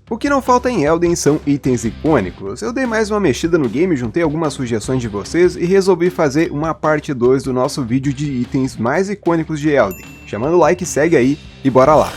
O que não falta em Elden são itens icônicos. Eu dei mais uma mexida no game, juntei algumas sugestões de vocês e resolvi fazer uma parte 2 do nosso vídeo de itens mais icônicos de Elden. Chamando o like, segue aí e bora lá!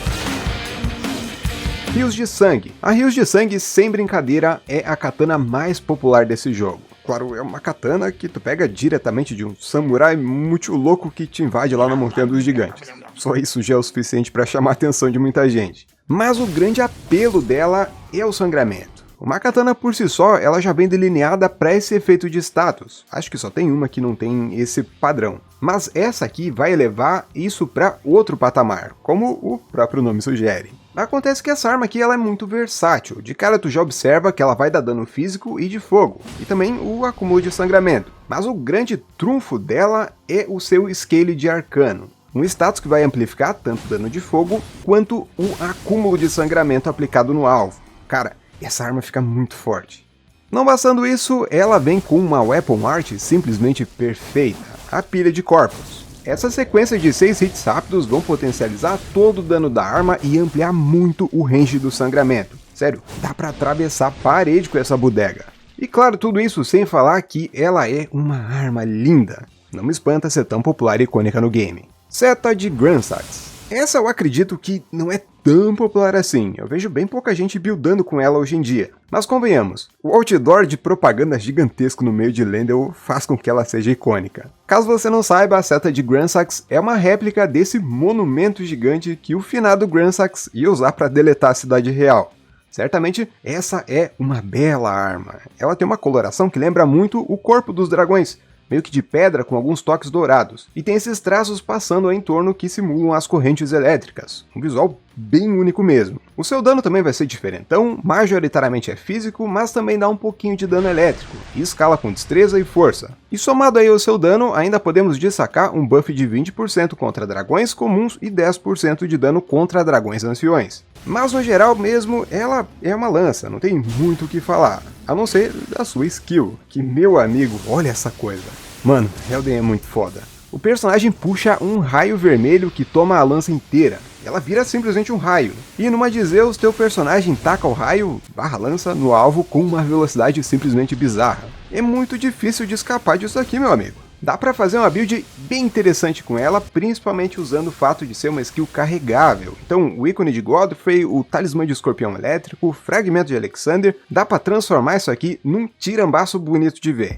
Rios de Sangue. A Rios de Sangue, sem brincadeira, é a katana mais popular desse jogo. Claro, é uma katana que tu pega diretamente de um samurai muito louco que te invade lá na Montanha dos Gigantes. Só isso já é o suficiente para chamar a atenção de muita gente. Mas o grande apelo dela é o sangramento. Uma katana por si só, ela já vem delineada para esse efeito de status. Acho que só tem uma que não tem esse padrão. Mas essa aqui vai elevar isso para outro patamar, como o próprio nome sugere. Acontece que essa arma aqui ela é muito versátil. De cara tu já observa que ela vai dar dano físico e de fogo, e também o acúmulo de sangramento. Mas o grande trunfo dela é o seu Scale de Arcano. Um status que vai amplificar tanto o dano de fogo, quanto o acúmulo de sangramento aplicado no alvo. Cara, essa arma fica muito forte. Não bastando isso, ela vem com uma weapon art simplesmente perfeita, a pilha de corpos. Essa sequência de 6 hits rápidos vão potencializar todo o dano da arma e ampliar muito o range do sangramento. Sério, dá pra atravessar a parede com essa bodega. E claro, tudo isso sem falar que ela é uma arma linda. Não me espanta ser tão popular e icônica no game. Seta de Gransax. Essa eu acredito que não é tão popular assim, eu vejo bem pouca gente buildando com ela hoje em dia. Mas convenhamos, o outdoor de propaganda gigantesco no meio de Lendel faz com que ela seja icônica. Caso você não saiba, a Seta de Gransax é uma réplica desse monumento gigante que o finado Gransax ia usar para deletar a cidade real. Certamente, essa é uma bela arma. Ela tem uma coloração que lembra muito o corpo dos dragões, meio que de pedra com alguns toques dourados, e tem esses traços passando em torno que simulam as correntes elétricas, um visual bem único mesmo. O seu dano também vai ser diferentão, majoritariamente é físico, mas também dá um pouquinho de dano elétrico, e escala com destreza e força. E somado aí ao seu dano, ainda podemos destacar um buff de 20% contra dragões comuns e 10% de dano contra dragões anciões. Mas no geral mesmo, ela é uma lança, não tem muito o que falar, a não ser da sua skill, que meu amigo, olha essa coisa. Mano, Elden é muito foda. O personagem puxa um raio vermelho que toma a lança inteira. Ela vira simplesmente um raio. E numa de Zeus, teu personagem taca o raio, lança, no alvo com uma velocidade simplesmente bizarra. É muito difícil de escapar disso aqui, meu amigo. Dá pra fazer uma build bem interessante com ela, principalmente usando o fato de ser uma skill carregável. Então, o ícone de Godfrey, o talismã de escorpião elétrico, o fragmento de Alexander, dá pra transformar isso aqui num tirambaço bonito de ver.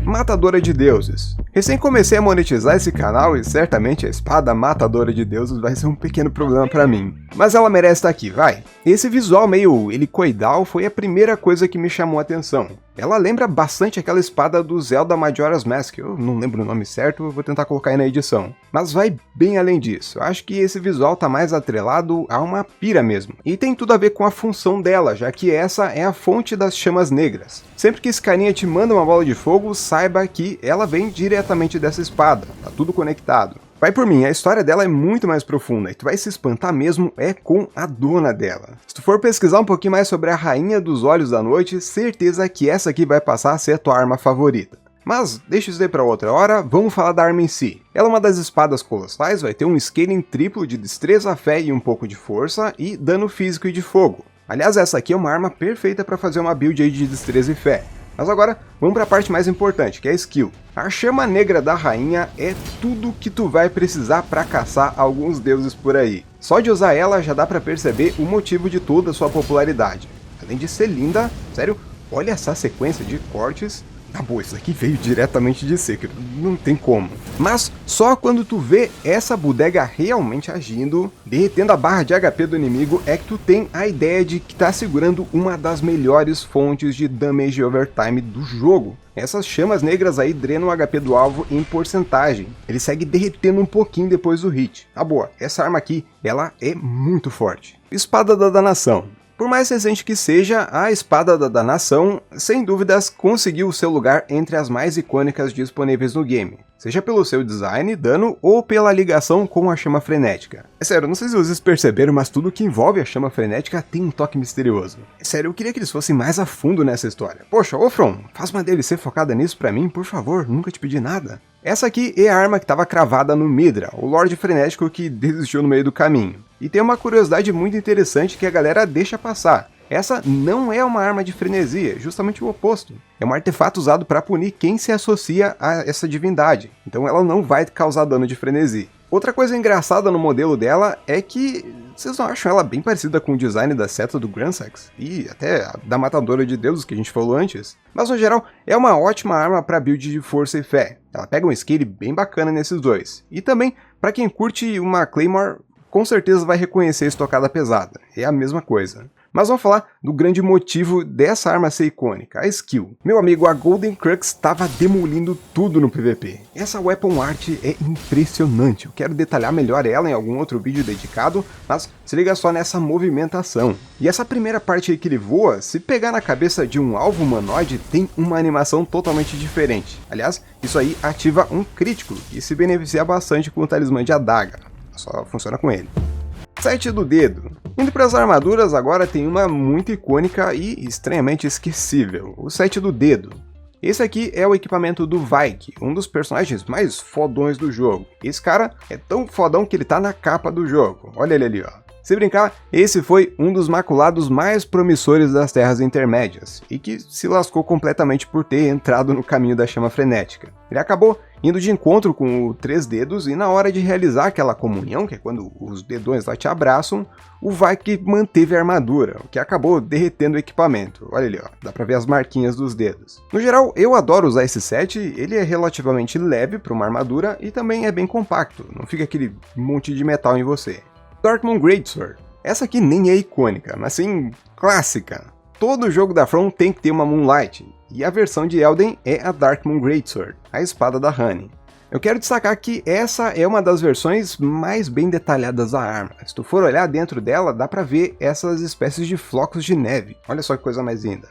Matadora de Deuses. Recém comecei a monetizar esse canal e certamente a espada Matadora de Deuses vai ser um pequeno problema pra mim. Mas ela merece estar aqui, vai. Esse visual meio helicoidal foi a primeira coisa que me chamou a atenção. Ela lembra bastante aquela espada do Zelda Majora's Mask, eu não lembro o nome certo, vou tentar colocar aí na edição. Mas vai bem além disso, acho que esse visual tá mais atrelado a uma pira mesmo. E tem tudo a ver com a função dela, já que essa é a fonte das chamas negras. Sempre que esse carinha te manda uma bola de fogo, saiba que ela vem diretamente dessa espada, tá tudo conectado. Vai por mim, a história dela é muito mais profunda e tu vai se espantar mesmo é com a dona dela. Se tu for pesquisar um pouquinho mais sobre a Rainha dos Olhos da Noite, certeza que essa aqui vai passar a ser a tua arma favorita. Mas deixa isso daí pra outra hora, vamos falar da arma em si. Ela é uma das espadas colossais, vai ter um scaling triplo de destreza, fé e um pouco de força, e dano físico e de fogo. Aliás, essa aqui é uma arma perfeita para fazer uma build aí de destreza e fé. Mas agora, vamos para a parte mais importante, que é a skill. A chama negra da rainha é tudo que tu vai precisar para caçar alguns deuses por aí. Só de usar ela já dá para perceber o motivo de toda a sua popularidade. Além de ser linda, sério, olha essa sequência de cortes. Ah, boa, isso aqui veio diretamente de Sekiro, não tem como. Mas só quando tu vê essa bodega realmente agindo, derretendo a barra de HP do inimigo, é que tu tem a ideia de que tá segurando uma das melhores fontes de damage overtime do jogo. Essas chamas negras aí drenam o HP do alvo em porcentagem. Ele segue derretendo um pouquinho depois do hit. Ah, boa, essa arma aqui, ela é muito forte. Espada da Danação. Por mais recente que seja, a Espada da Danação, sem dúvidas, conseguiu seu lugar entre as mais icônicas disponíveis no game. seja pelo seu design, dano ou pela ligação com a chama frenética. É sério, não sei se vocês perceberam, mas tudo que envolve a chama frenética tem um toque misterioso. É sério, eu queria que eles fossem mais a fundo nessa história. Poxa, ô From, faz uma DLC focada nisso pra mim, por favor, nunca te pedi nada. Essa aqui é a arma que estava cravada no Midra, o Lorde Frenético que desistiu no meio do caminho. E tem uma curiosidade muito interessante que a galera deixa passar. Essa não é uma arma de frenesi, é justamente o oposto. É um artefato usado para punir quem se associa a essa divindade, então ela não vai causar dano de frenesi. Outra coisa engraçada no modelo dela é que vocês não acham ela bem parecida com o design da seta do Gransax? E até da Matadora de Deuses que a gente falou antes? Mas no geral, é uma ótima arma para build de força e fé. Ela pega um scale bem bacana nesses dois. E também, para quem curte uma Claymore, com certeza vai reconhecer a estocada pesada. É a mesma coisa. Mas vamos falar do grande motivo dessa arma ser icônica, a skill. Meu amigo, a Golden Crux estava demolindo tudo no PVP. Essa weapon art é impressionante, eu quero detalhar melhor ela em algum outro vídeo dedicado, mas se liga só nessa movimentação. E essa primeira parte aí que ele voa, se pegar na cabeça de um alvo humanoide, tem uma animação totalmente diferente. Aliás, isso aí ativa um crítico, que se beneficia bastante com o talismã de adaga, só funciona com ele. Set do dedo. Indo para as armaduras, agora tem uma muito icônica e estranhamente esquecível, o set do dedo. Esse aqui é o equipamento do Vaike, um dos personagens mais fodões do jogo. Esse cara é tão fodão que ele tá na capa do jogo, olha ele ali ó. Se brincar, esse foi um dos maculados mais promissores das Terras Intermédias, e que se lascou completamente por ter entrado no caminho da chama frenética. Ele acabou indo de encontro com o Três Dedos, e na hora de realizar aquela comunhão, que é quando os dedões lá te abraçam, o Vaike manteve a armadura, o que acabou derretendo o equipamento. Olha ali, ó, dá pra ver as marquinhas dos dedos. No geral, eu adoro usar esse set, ele é relativamente leve para uma armadura e também é bem compacto, não fica aquele monte de metal em você. Darkmoon Greatsword. Essa aqui nem é icônica, mas sim clássica. Todo jogo da From tem que ter uma Moonlight, e a versão de Elden é a Darkmoon Greatsword, a espada da Honey. Eu quero destacar que essa é uma das versões mais bem detalhadas da arma. Se tu for olhar dentro dela, dá pra ver essas espécies de flocos de neve. Olha só que coisa mais linda.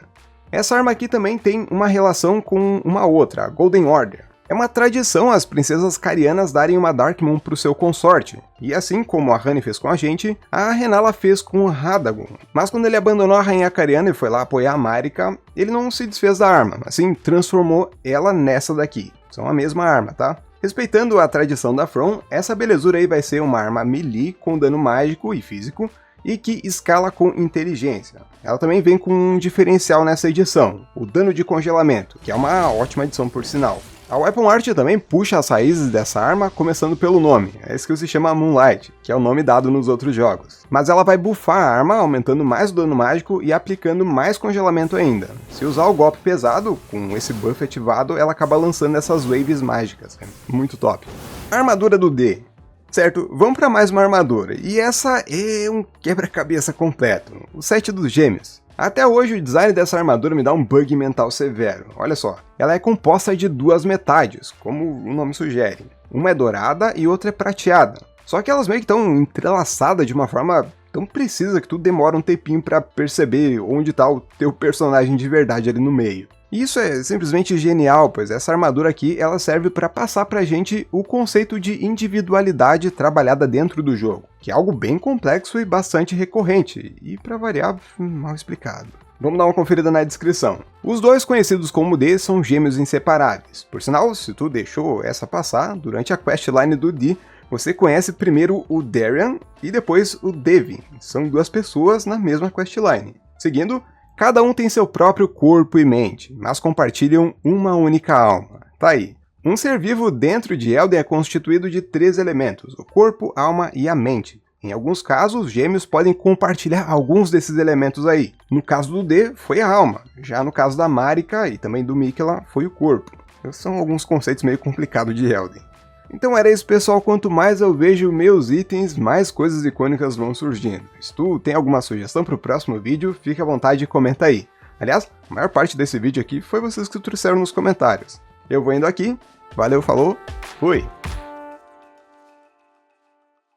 Essa arma aqui também tem uma relação com uma outra, a Golden Order. É uma tradição as princesas carianas darem uma Darkmoon para o seu consorte, e assim como a Honey fez com a gente, a Rennala fez com o Radagon. Mas quando ele abandonou a rainha cariana e foi lá apoiar a Marika, ele não se desfez da arma, mas sim transformou ela nessa daqui. São a mesma arma, tá? Respeitando a tradição da From, essa belezura aí vai ser uma arma melee com dano mágico e físico, e que escala com inteligência. Ela também vem com um diferencial nessa edição, o dano de congelamento, que é uma ótima adição por sinal. A Weapon Art também puxa as raízes dessa arma, começando pelo nome. A skill se chama Moonlight, que é o nome dado nos outros jogos. Mas ela vai buffar a arma, aumentando mais o dano mágico e aplicando mais congelamento ainda. Se usar o golpe pesado, com esse buff ativado, ela acaba lançando essas waves mágicas. É muito top. A armadura do D. Certo, vamos para mais uma armadura, e essa é um quebra-cabeça completo, o set dos gêmeos. Até hoje o design dessa armadura me dá um bug mental severo, olha só. Ela é composta de duas metades, como o nome sugere. Uma é dourada e outra é prateada. Só que elas meio que estão entrelaçadas de uma forma tão precisa que tu demora um tempinho para perceber onde está o teu personagem de verdade ali no meio. E isso é simplesmente genial, pois essa armadura aqui ela serve para passar pra gente o conceito de individualidade trabalhada dentro do jogo, que é algo bem complexo e bastante recorrente, e para variar, mal explicado. Vamos dar uma conferida na descrição. Os dois conhecidos como D são gêmeos inseparáveis. Por sinal, se tu deixou essa passar, durante a questline do D, você conhece primeiro o Darian e depois o Devin. São duas pessoas na mesma questline. Seguindo, cada um tem seu próprio corpo e mente, mas compartilham uma única alma. Tá aí. Um ser vivo dentro de Elden é constituído de 3 elementos, o corpo, alma e a mente. Em alguns casos, os gêmeos podem compartilhar alguns desses elementos aí. No caso do D, foi a alma. Já no caso da Marika e também do Miquella, foi o corpo. São alguns conceitos meio complicados de Elden. Então era isso, pessoal. Quanto mais eu vejo meus itens, mais coisas icônicas vão surgindo. Se tu tem alguma sugestão para o próximo vídeo, fica à vontade e comenta aí. Aliás, a maior parte desse vídeo aqui foi vocês que trouxeram nos comentários. Eu vou indo aqui. Valeu, falou, fui!